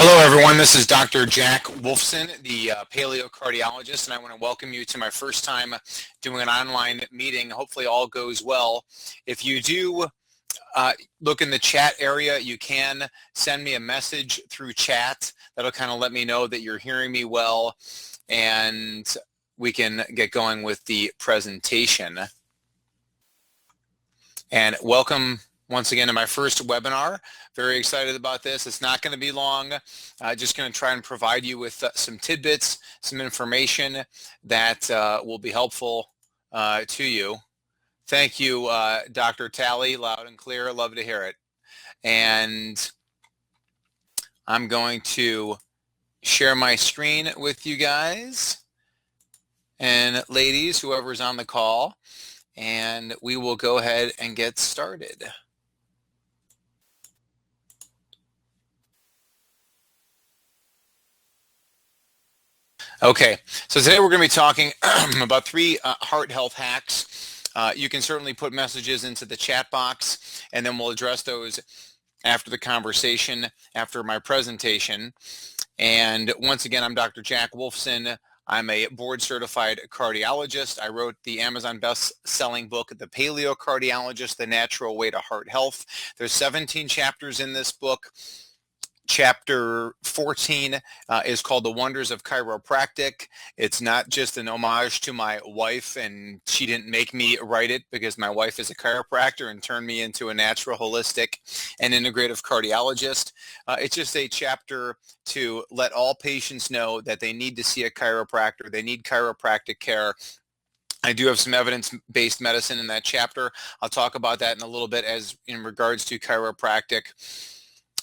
Hello, everyone. This is Dr. Jack Wolfson, the paleocardiologist, and I want to welcome you to my first time doing an online meeting. Hopefully all goes well. If you do look in the chat area, you can send me a message through chat. That'll kind of let me know that you're hearing me well, and we can get going with the presentation. And welcome once again to my first webinar. Very excited about this. It's not going to be long. Just going to try and provide you with some tidbits, some information that will be helpful to you. Thank you, Dr. Talley, loud and clear. Love to hear it. And I'm going to share my screen with you guys and ladies, whoever's on the call, and we will go ahead and get started. Okay, so today we're going to be talking about 3 heart health hacks. You can certainly put messages into the chat box, and then we'll address those after the conversation, after my presentation. And once again, I'm Dr. Jack Wolfson. I'm a board-certified cardiologist. I wrote the Amazon best-selling book, The Paleocardiologist, The Natural Way to Heart Health. There's 17 chapters in this book. Chapter 14 is called The Wonders of Chiropractic. It's not just an homage to my wife, and she didn't make me write it because my wife is a chiropractor and turned me into a natural, holistic, and integrative cardiologist. It's just a chapter to let all patients know that they need to see a chiropractor. They need chiropractic care. I do have some evidence-based medicine in that chapter. I'll talk about that in a little bit as in regards to chiropractic,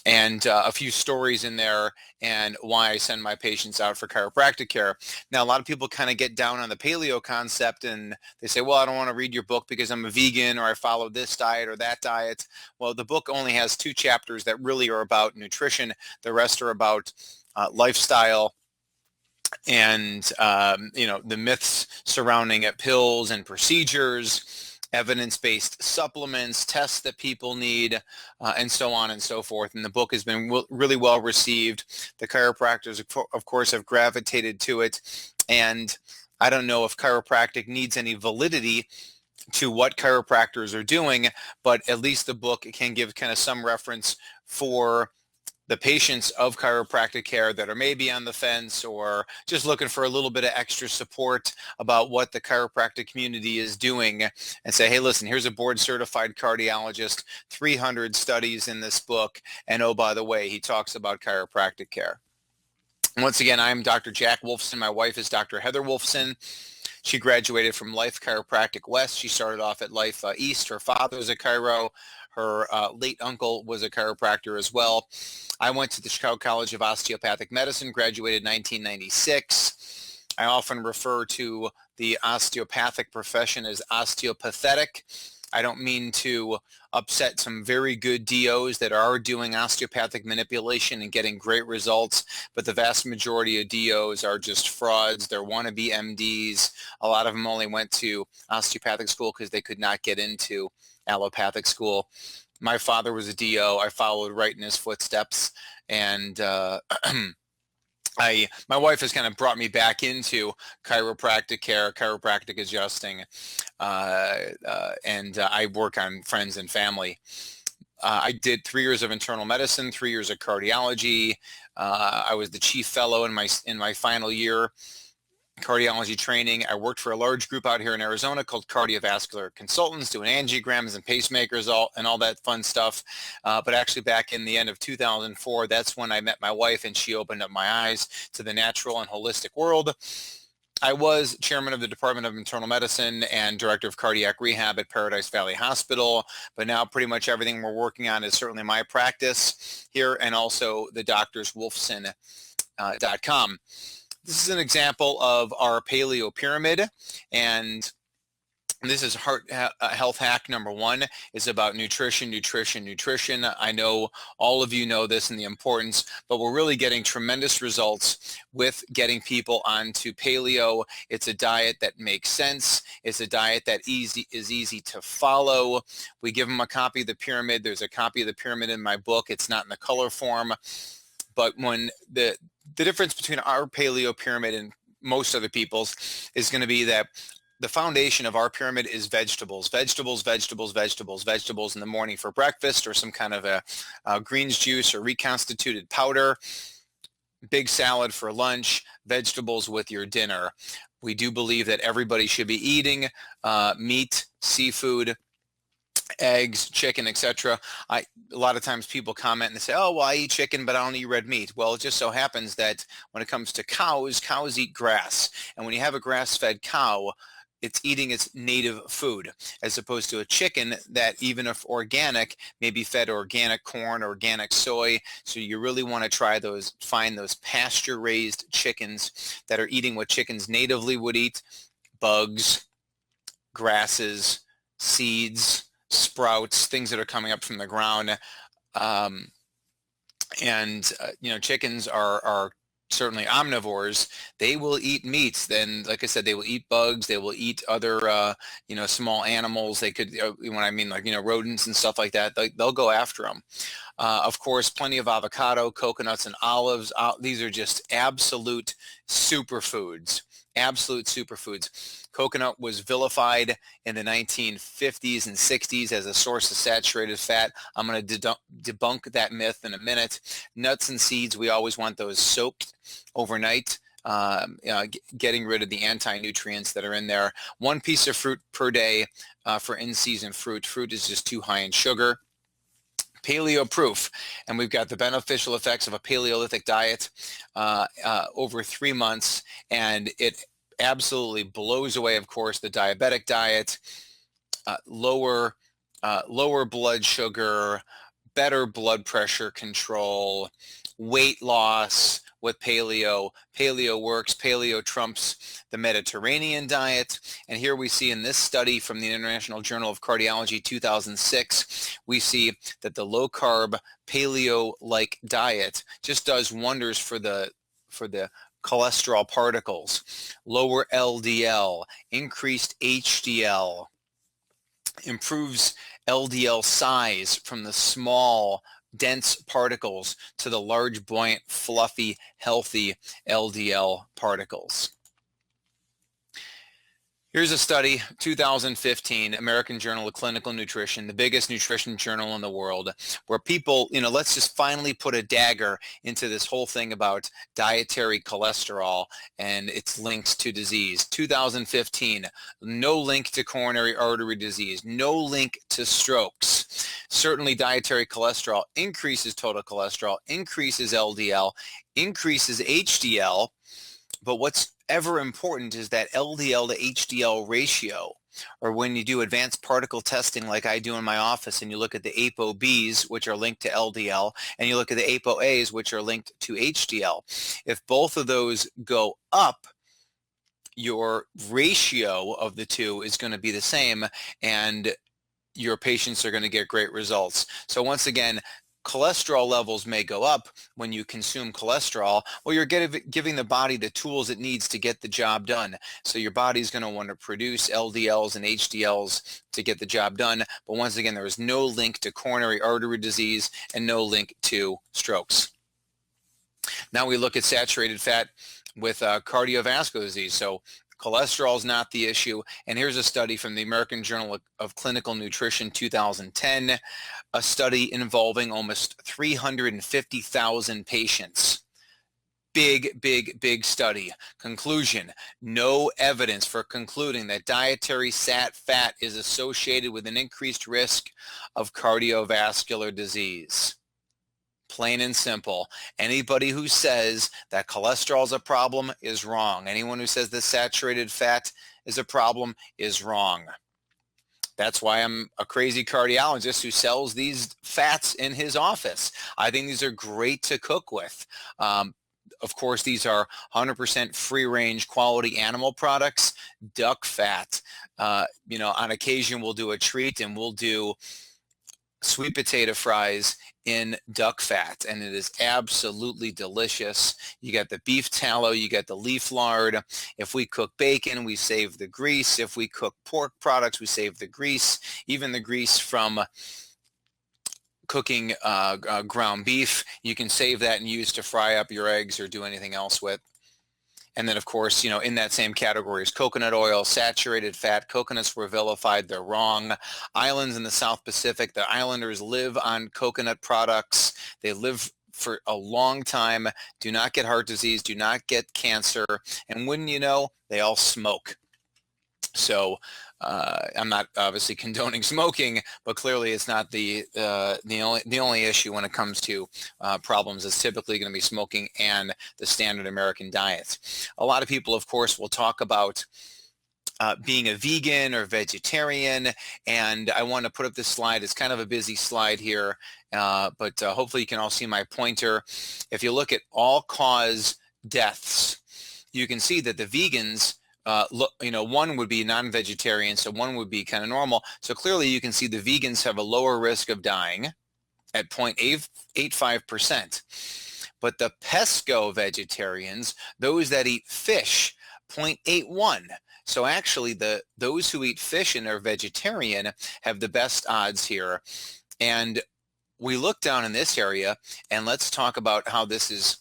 and a few stories in there and why I send my patients out for chiropractic care. Now, a lot of people kind of get down on the paleo concept and they say, well, I don't want to read your book because I'm a vegan or I follow this diet or that diet. Well, the book only has 2 chapters that really are about nutrition. The rest are about lifestyle and, the myths surrounding pills and procedures, evidence-based supplements, tests that people need, and so on and so forth. And the book has been really well received. The chiropractors, of course, have gravitated to it. And I don't know if chiropractic needs any validity to what chiropractors are doing, but at least the book can give kind of some reference for the patients of chiropractic care that are maybe on the fence or just looking for a little bit of extra support about what the chiropractic community is doing, and say, hey, listen, here's a board certified cardiologist, 300 studies in this book, and oh, by the way, he talks about chiropractic care. Once again, I'm Dr. Jack Wolfson. My wife is Dr. Heather Wolfson. She graduated from Life Chiropractic West. She started off at Life East. Her father was a chiro. Her late uncle was a chiropractor as well. I went to the Chicago College of Osteopathic Medicine, graduated in 1996. I often refer to the osteopathic profession as osteopathetic. I don't mean to upset some very good DOs that are doing osteopathic manipulation and getting great results, but the vast majority of DOs are just frauds. They're wannabe MDs. A lot of them only went to osteopathic school because they could not get into allopathic school. My father was a DO. I followed right in his footsteps, and my wife has kind of brought me back into chiropractic care, chiropractic adjusting, and I work on friends and family. I did 3 years of internal medicine, 3 years of cardiology. I was the chief fellow in my final year cardiology training. I worked for a large group out here in Arizona called Cardiovascular Consultants, doing angiograms and pacemakers and all that fun stuff. But actually back in the end of 2004, that's when I met my wife, and she opened up my eyes to the natural and holistic world. I was chairman of the Department of Internal Medicine and director of cardiac rehab at Paradise Valley Hospital, but now pretty much everything we're working on is certainly my practice here, and also the doctorswolfson.com. This is an example of our paleo pyramid, and this is heart health hack number 1 is about nutrition, nutrition, nutrition. I know all of you know this and the importance, but we're really getting tremendous results with getting people onto paleo. It's a diet that makes sense. It's a diet that is easy to follow. We give them a copy of the pyramid. There's a copy of the pyramid in my book. It's not in the color form, But when the difference between our paleo pyramid and most other people's is going to be that the foundation of our pyramid is vegetables, vegetables, vegetables, vegetables, vegetables in the morning for breakfast, or some kind of a greens juice or reconstituted powder, big salad for lunch, vegetables with your dinner. We do believe that everybody should be eating meat, seafood, eggs, chicken, etc. A lot of times people comment and they say, oh, well, I eat chicken, but I don't eat red meat. Well, it just so happens that when it comes to cows, cows eat grass. And when you have a grass-fed cow, it's eating its native food, as opposed to a chicken that, even if organic, may be fed organic corn, organic soy. So you really want to find those pasture-raised chickens that are eating what chickens natively would eat: bugs, grasses, seeds, sprouts, things that are coming up from the ground. Chickens are certainly omnivores. They will eat meats. Then, like I said, they will eat bugs. They will eat other, small animals. They could, rodents and stuff like that. They'll go after them. Of course, plenty of avocado, coconuts, and olives. These are just absolute superfoods. Absolute superfoods. Coconut was vilified in the 1950s and 60s as a source of saturated fat. I'm going to debunk that myth in a minute. Nuts and seeds, we always want those soaked overnight, getting rid of the anti-nutrients that are in there. One piece of fruit per day for in-season fruit. Fruit is just too high in sugar. Paleo proof, and we've got the beneficial effects of a Paleolithic diet over 3 months, and it absolutely blows away, of course, the diabetic diet, lower blood sugar, better blood pressure control, weight loss with paleo. Paleo works. Paleo trumps the Mediterranean diet. And here we see in this study from the International Journal of Cardiology 2006, we see that the low-carb paleo-like diet just does wonders for the cholesterol particles. Lower LDL, increased HDL, improves LDL size from the small, dense particles to the large, buoyant, fluffy, healthy LDL particles. Here's a study, 2015, American Journal of Clinical Nutrition, the biggest nutrition journal in the world, where people, let's just finally put a dagger into this whole thing about dietary cholesterol and its links to disease. 2015, no link to coronary artery disease, no link to strokes. Certainly dietary cholesterol increases total cholesterol, increases LDL, increases HDL, but what's ever important is that LDL to HDL ratio, or when you do advanced particle testing like I do in my office, and you look at the ApoBs, which are linked to LDL, and you look at the ApoAs, which are linked to HDL. If both of those go up, your ratio of the two is going to be the same, and your patients are going to get great results. So once again, cholesterol levels may go up when you consume cholesterol. Well, you're giving the body the tools it needs to get the job done. So your body's going to want to produce LDLs and HDLs to get the job done. But once again, there is no link to coronary artery disease and no link to strokes. Now we look at saturated fat with cardiovascular disease. So cholesterol is not the issue. And here's a study from the American Journal of Clinical Nutrition 2010, a study involving almost 350,000 patients. Big study. Conclusion: no evidence for concluding that dietary fat is associated with an increased risk of cardiovascular disease. Plain and simple. Anybody who says that cholesterol is a problem is wrong. Anyone who says that saturated fat is a problem is wrong. That's why I'm a crazy cardiologist who sells these fats in his office. I think these are great to cook with. Of course, these are 100% free-range quality animal products. Duck fat. On occasion we'll do a treat and we'll do sweet potato fries in duck fat, and it is absolutely delicious. You got the beef tallow, you got the leaf lard. If we cook bacon, we save the grease. If we cook pork products, we save the grease. Even the grease from cooking ground beef. You can save that and use to fry up your eggs or do anything else with. And then, of course, in that same category is coconut oil, saturated fat. Coconuts were vilified. They're wrong. Islands in the South Pacific, the islanders live on coconut products. They live for a long time, do not get heart disease, do not get cancer. And wouldn't you know, they all smoke. So I'm not obviously condoning smoking, but clearly it's not the only issue when it comes to problems. It's typically going to be smoking and the standard American diet. A lot of people, of course, will talk about being a vegan or vegetarian, and I want to put up this slide. It's kind of a busy slide here, but hopefully you can all see my pointer. If you look at all-cause deaths, you can see that the vegans, one would be non-vegetarian, so one would be kind of normal. So clearly you can see the vegans have a lower risk of dying at 0.85%. But the pesco vegetarians, those that eat fish, 0.81. So actually those who eat fish and are vegetarian have the best odds here. And we look down in this area, and let's talk about how this is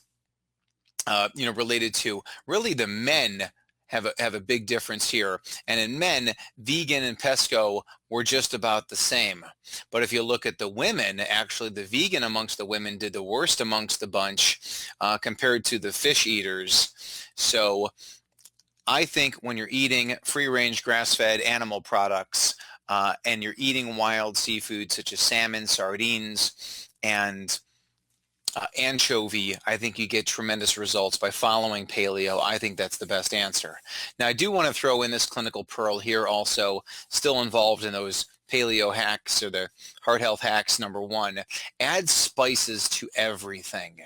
related to really the men have a big difference here. And in men, vegan and pesco were just about the same. But if you look at the women, actually the vegan amongst the women did the worst amongst the bunch compared to the fish eaters. So I think when you're eating free-range grass-fed animal products and you're eating wild seafood such as salmon, sardines, and anchovy, I think you get tremendous results by following paleo. I think that's the best answer. Now, I do want to throw in this clinical pearl here also, still involved in those paleo hacks or the heart health hacks. Number one, add spices to everything.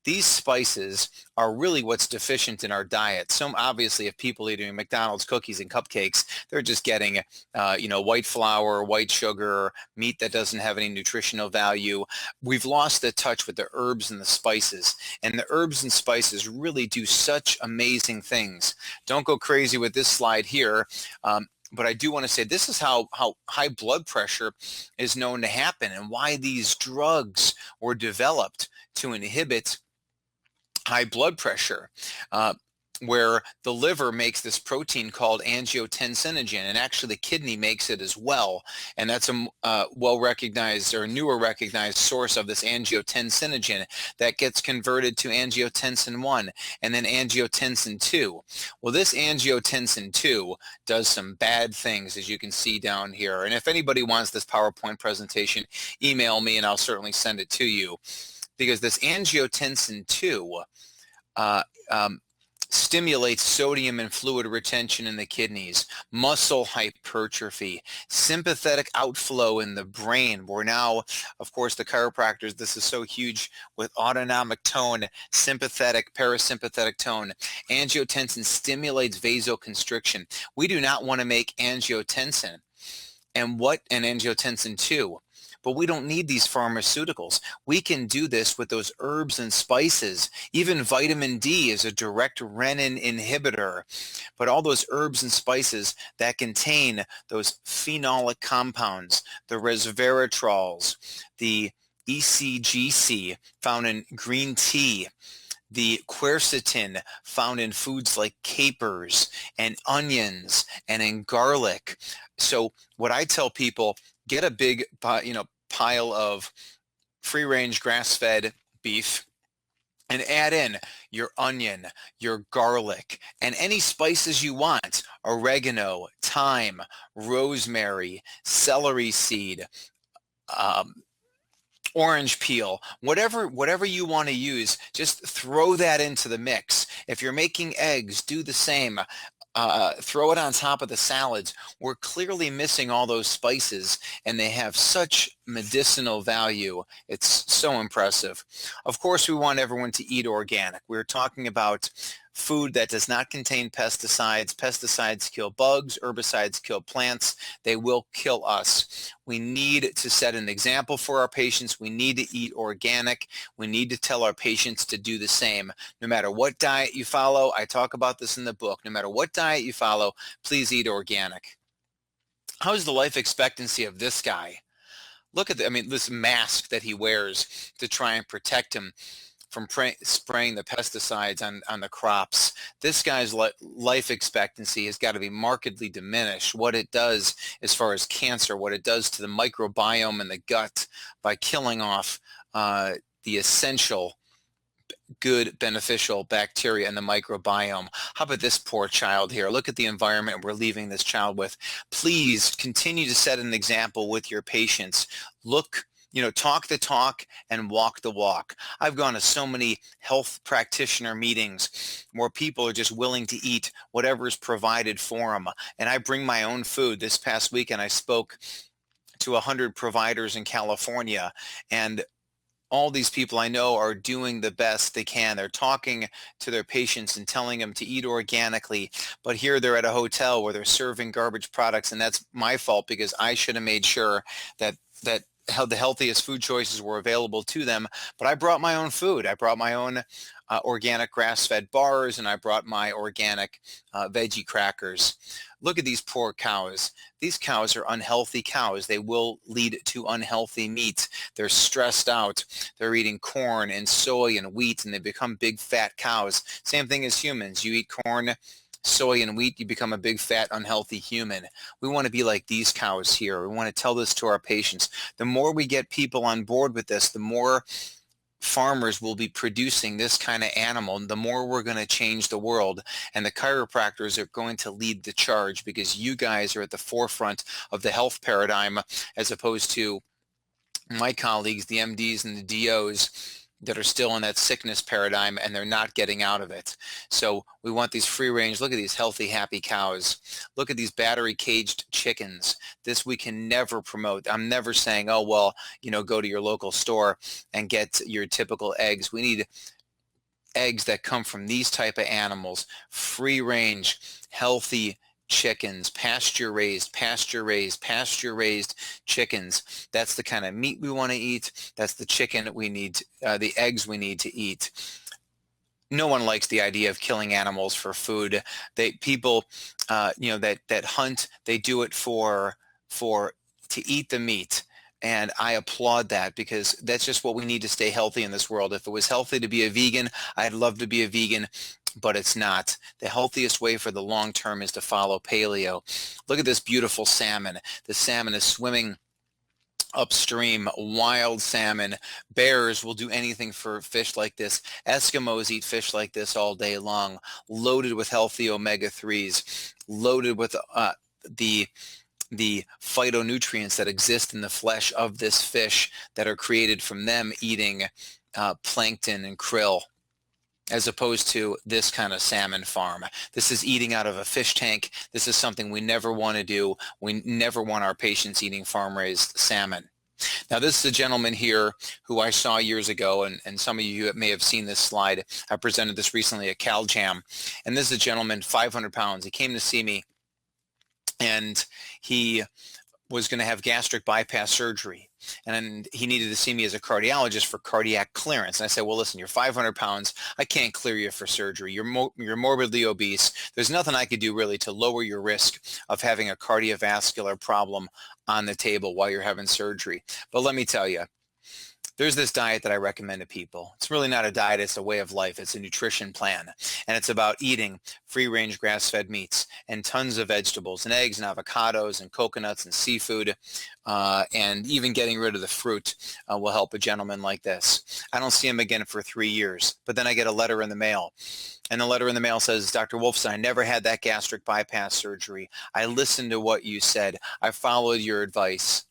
These spices are really what's deficient in our diet. So obviously, if people eating McDonald's cookies and cupcakes, they're just getting, white flour, white sugar, meat that doesn't have any nutritional value. We've lost the touch with the herbs and the spices, and the herbs and spices really do such amazing things. Don't go crazy with this slide here. But I do want to say this is how high blood pressure is known to happen and why these drugs were developed to inhibit high blood pressure, where the liver makes this protein called angiotensinogen, and actually the kidney makes it as well. And that's a well-recognized or newer recognized source of this angiotensinogen that gets converted to angiotensin 1 and then angiotensin 2. Well, this angiotensin 2 does some bad things, as you can see down here. And if anybody wants this PowerPoint presentation, email me and I'll certainly send it to you. Because this angiotensin 2 stimulates sodium and fluid retention in the kidneys, muscle hypertrophy, sympathetic outflow in the brain. We're now, of course, the chiropractors, this is so huge with autonomic tone, sympathetic, parasympathetic tone. Angiotensin stimulates vasoconstriction. We do not want to make angiotensin and angiotensin 2. But we don't need these pharmaceuticals. We can do this with those herbs and spices. Even vitamin D is a direct renin inhibitor. But all those herbs and spices that contain those phenolic compounds, the resveratrols, the ECGC found in green tea, the quercetin found in foods like capers and onions and in garlic. So what I tell people, get a big pile of free-range grass-fed beef and add in your onion, your garlic, and any spices you want: oregano, thyme, rosemary, celery seed, orange peel, whatever you want to use, just throw that into the mix. If you're making eggs, do the same. Throw it on top of the salads. We're clearly missing all those spices, and they have such medicinal value. It's so impressive. Of course, we want everyone to eat organic. We're talking about food that does not contain pesticides. Pesticides kill bugs, herbicides kill plants. They will kill us. We need to set an example for our patients. We need to eat organic. We need to tell our patients to do the same. No matter what diet you follow, I talk about this in the book, no matter what diet you follow, please eat organic. How's the life expectancy of this guy? Look at I mean, this mask that he wears to try and protect him from spraying the pesticides on the crops. This guy's life expectancy has got to be markedly diminished. What it does as far as cancer, what it does to the microbiome in the gut by killing off the essential good beneficial bacteria in the microbiome. How about this poor child here? Look at the environment we're leaving this child with. Please continue to set an example with your patients. Look, talk the talk and walk the walk. I've gone to so many health practitioner meetings where people are just willing to eat whatever is provided for them. And I bring my own food. This past weekend, I spoke to 100 providers in California, and all these people I know are doing the best they can. They're talking to their patients and telling them to eat organically. But here they're at a hotel where they're serving garbage products, and that's my fault because I should have made sure that how the healthiest food choices were available to them. But I brought my own food. I brought my own organic grass-fed bars, and I brought my organic veggie crackers. Look at these poor cows. These cows are unhealthy cows. They will lead to unhealthy meat. They're stressed out. They're eating corn and soy and wheat, and they become big fat cows. Same thing as humans. You eat corn, soy, and wheat, you become a big fat unhealthy human. We want to be like these cows here. We want to tell this to our patients. The more we get people on board with this, the more farmers will be producing this kind of animal, the more we're going to change the world. And the chiropractors are going to lead the charge because you guys are at the forefront of the health paradigm, as opposed to my colleagues, the MDs and the DOs, that are still in that sickness paradigm and they're not getting out of it. So we want these free range. Look at these healthy, happy cows. Look at these battery caged chickens. This we can never promote. I'm never saying, oh, well, go to your local store and get your typical eggs. We need eggs that come from these type of animals, free range, healthy chickens, pasture raised chickens. That's the kind of meat we want to eat. That's the chicken we need, the eggs we need to eat. No one likes the idea of killing animals for food. People, that hunt, they do it to eat the meat. And I applaud that because that's just what we need to stay healthy in this world. If it was healthy to be a vegan, I'd love to be a vegan, but it's not. The healthiest way for the long term is to follow paleo. Look at this beautiful salmon. The salmon is swimming upstream, wild salmon. Bears will do anything for fish like this. Eskimos eat fish like this all day long, loaded with healthy omega-3s, loaded with the phytonutrients that exist in the flesh of this fish that are created from them eating plankton and krill, as opposed to this kind of salmon farm. This is eating out of a fish tank. This is something we never want to do. We never want our patients eating farm-raised salmon. Now, this is a gentleman here who I saw years ago, and some of you may have seen this slide. I presented this recently at CalJam. And this is a gentleman, 500 pounds. He came to see me, and he was going to have gastric bypass surgery. And he needed to see me as a cardiologist for cardiac clearance. And I said, well, listen, you're 500 pounds. I can't clear you for surgery. You're morbidly obese. There's nothing I could do really to lower your risk of having a cardiovascular problem on the table while you're having surgery. But let me tell you, there's this diet that I recommend to people. It's really not a diet, it's a way of life. It's a nutrition plan. And it's about eating free-range grass-fed meats and tons of vegetables and eggs and avocados and coconuts and seafood. And even getting rid of the fruit will help a gentleman like this. I don't see him again for 3 years, but then I get a letter in the mail. And the letter in the mail says, Dr. Wolfson, I never had that gastric bypass surgery. I listened to what you said. I followed your advice.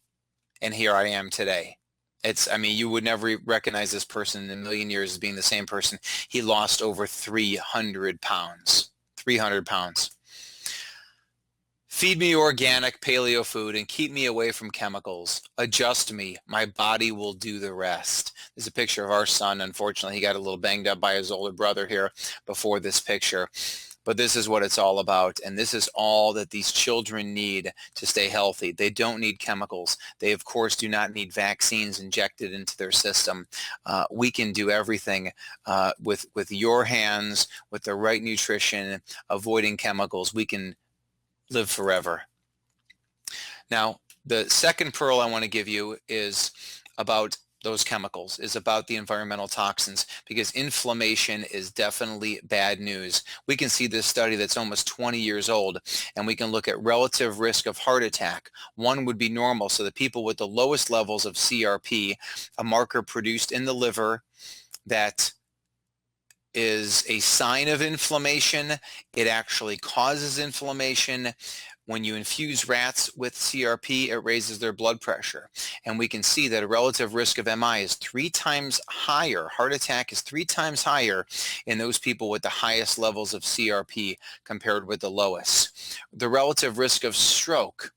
And here I am today. You would never recognize this person in a million years as being the same person. He lost over 300 pounds. 300 pounds. Feed me organic paleo food and keep me away from chemicals. Adjust me. My body will do the rest. There's a picture of our son. Unfortunately, he got a little banged up by his older brother here before this picture. But this is what it's all about, and this is all that these children need to stay healthy. They don't need chemicals. They, of course, do not need vaccines injected into their system. We can do everything with your hands, with the right nutrition, avoiding chemicals. We can live forever. Now, The second pearl I want to give you is about those chemicals, is about the environmental toxins, because inflammation is definitely bad news. We can see this study that's almost 20 years old, and we can look at relative risk of heart attack. One would be normal, so the people with the lowest levels of CRP, a marker produced in the liver that is a sign of inflammation. It actually causes inflammation. When you infuse rats with CRP, it raises their blood pressure. And we can see that a relative risk of MI is 3 times higher. Heart attack is 3 times higher in those people with the highest levels of CRP compared with the lowest. The relative risk of stroke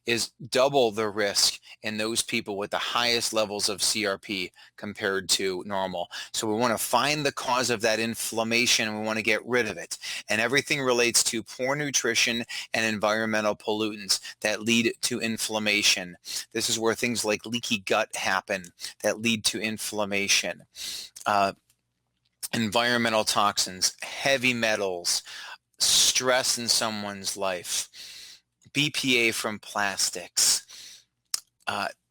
is double the risk in those people with the highest levels of CRP compared to normal. So we want to find the cause of that inflammation, and we want to get rid of it. And everything relates to poor nutrition and environmental pollutants that lead to inflammation. This is where things like leaky gut happen that lead to inflammation. Environmental toxins, heavy metals, stress in someone's life, BPA from plastics,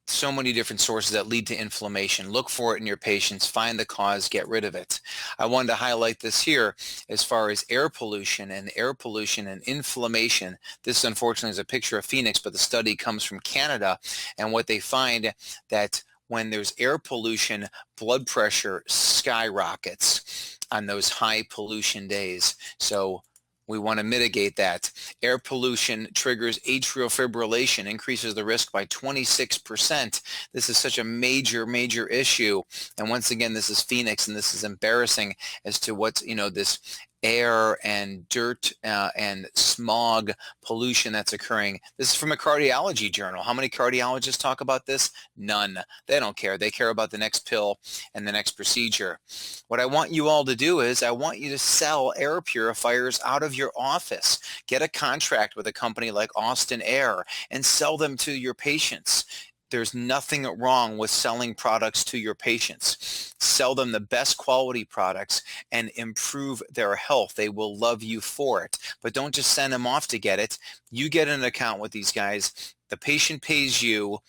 so many different sources that lead to inflammation. Look for it in your patients, find the cause, get rid of it. I wanted to highlight this here as far as air pollution and inflammation. This unfortunately is a picture of Phoenix, but the study comes from Canada, and what they find that when there's air pollution, blood pressure skyrockets on those high pollution days. So we want to mitigate that. Air pollution triggers atrial fibrillation, increases the risk by 26%. This is such a major, major issue. And once again, this is Phoenix, and this is embarrassing as to what's, this air and dirt and smog pollution that's occurring. This is from a cardiology journal. How many cardiologists talk about this? None. They don't care. They care about the next pill and the next procedure. What I want you all to do is I want you to sell air purifiers out of your office. Get a contract with a company like Austin Air and sell them to your patients. There's nothing wrong with selling products to your patients. Sell them the best quality products and improve their health. They will love you for it. But don't just send them off to get it. You get an account with these guys. The patient pays you.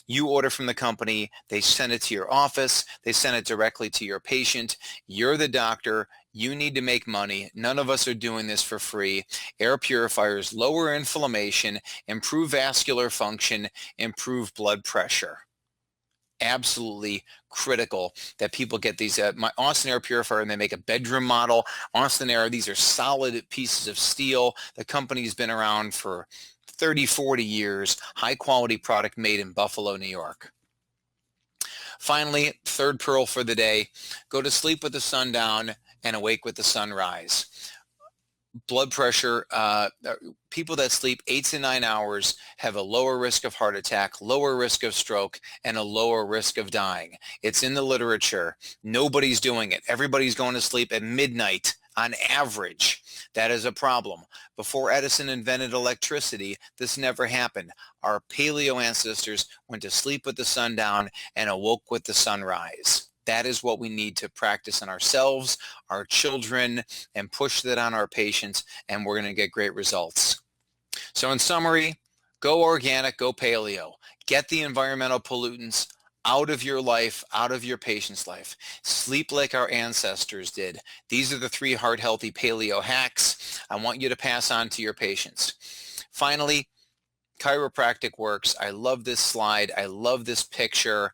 You order from the company, they send it to your office, they send it directly to your patient. You're the doctor, you need to make money. None of us are doing this for free. Air purifiers lower inflammation, improve vascular function, improve blood pressure. Absolutely critical that people get these. My Austin Air Purifier, and they make a bedroom model. Austin Air, these are solid pieces of steel. The company's been around for 30, 40 years, high quality product made in Buffalo, New York. Finally, third pearl for the day, go to sleep with the sun down and awake with the sunrise. Blood pressure, people that sleep 8 to 9 hours have a lower risk of heart attack, lower risk of stroke, and a lower risk of dying. It's in the literature. Nobody's doing it. Everybody's going to sleep at midnight on average. That is a problem. Before Edison invented electricity, this never happened. Our paleo ancestors went to sleep with the sun down and awoke with the sunrise. That is what we need to practice on ourselves, our children, and push that on our patients, and we're going to get great results. So in summary, go organic, go paleo. Get the environmental pollutants out of your life, out of your patient's life. Sleep like our ancestors did. These are the 3 heart-healthy paleo hacks I want you to pass on to your patients. Finally, chiropractic works. I love this slide. I love this picture.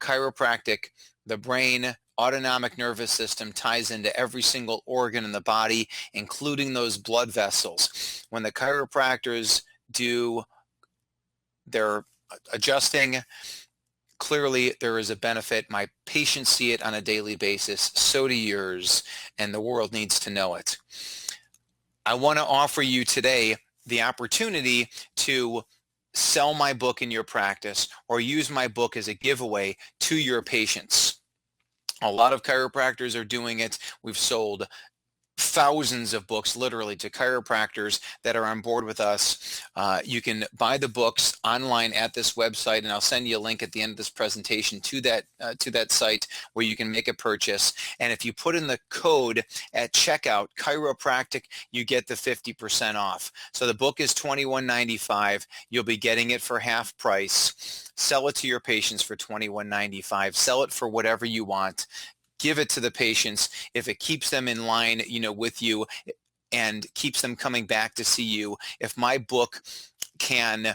Chiropractic, the brain, autonomic nervous system ties into every single organ in the body, including those blood vessels. When the chiropractors do their adjusting, clearly there is a benefit. My patients see it on a daily basis. So do yours, and the world needs to know it. I want to offer you today the opportunity to sell my book in your practice or use my book as a giveaway to your patients. A lot of chiropractors are doing it. We've sold thousands of books, literally, to chiropractors that are on board with us. You can buy the books online at this website, and I'll send you a link at the end of this presentation to that site where you can make a purchase. And if you put in the code at checkout, chiropractic, you get the 50% off. So the book is $21.95. You'll be getting it for half price. Sell it to your patients for $21.95. Sell it for whatever you want. Give it to the patients. If it keeps them in line, with you and keeps them coming back to see you, if my book can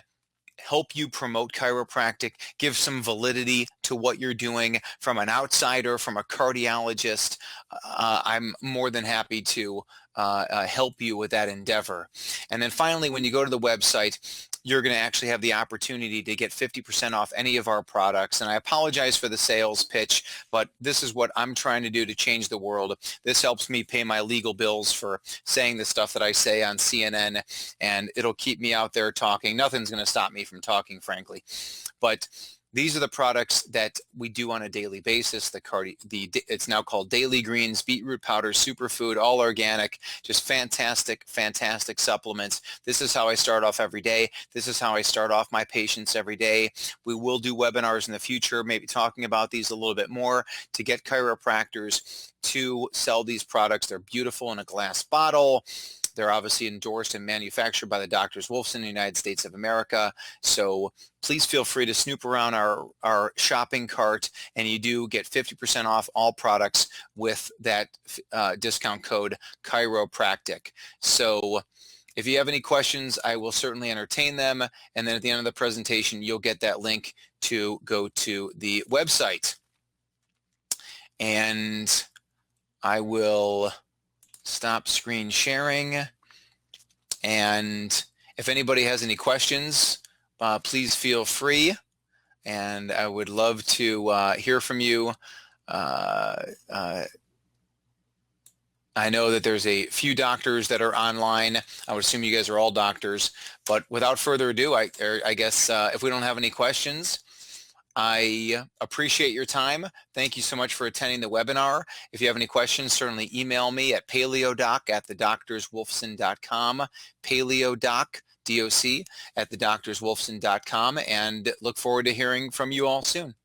help you promote chiropractic, give some validity to what you're doing from an outsider, from a cardiologist, I'm more than happy to help you with that endeavor. And then finally, when you go to the website, you're going to actually have the opportunity to get 50% off any of our products. And I apologize for the sales pitch, but this is what I'm trying to do to change the world. This helps me pay my legal bills for saying the stuff that I say on CNN, and it'll keep me out there talking. Nothing's going to stop me from talking, frankly. But these are the products that we do on a daily basis. It's now called Daily Greens, beetroot powder, superfood, all organic, just fantastic, fantastic supplements. This is how I start off every day. This is how I start off my patients every day. We will do webinars in the future, maybe talking about these a little bit more to get chiropractors to sell these products. They're beautiful in a glass bottle. They're obviously endorsed and manufactured by the Doctors Wolfson in the United States of America. So please feel free to snoop around our shopping cart, and you do get 50% off all products with that discount code chiropractic. So if you have any questions, I will certainly entertain them. And then at the end of the presentation, you'll get that link to go to the website. And I will stop screen sharing. And if anybody has any questions, please feel free. And I would love to hear from you. I know that there's a few doctors that are online. I would assume you guys are all doctors. But without further ado, I guess if we don't have any questions, I appreciate your time. Thank you so much for attending the webinar. If you have any questions, certainly email me at paleodoc@thedoctorswolfson.com, paleodoc, DOC, @thedoctorswolfson.com, and look forward to hearing from you all soon.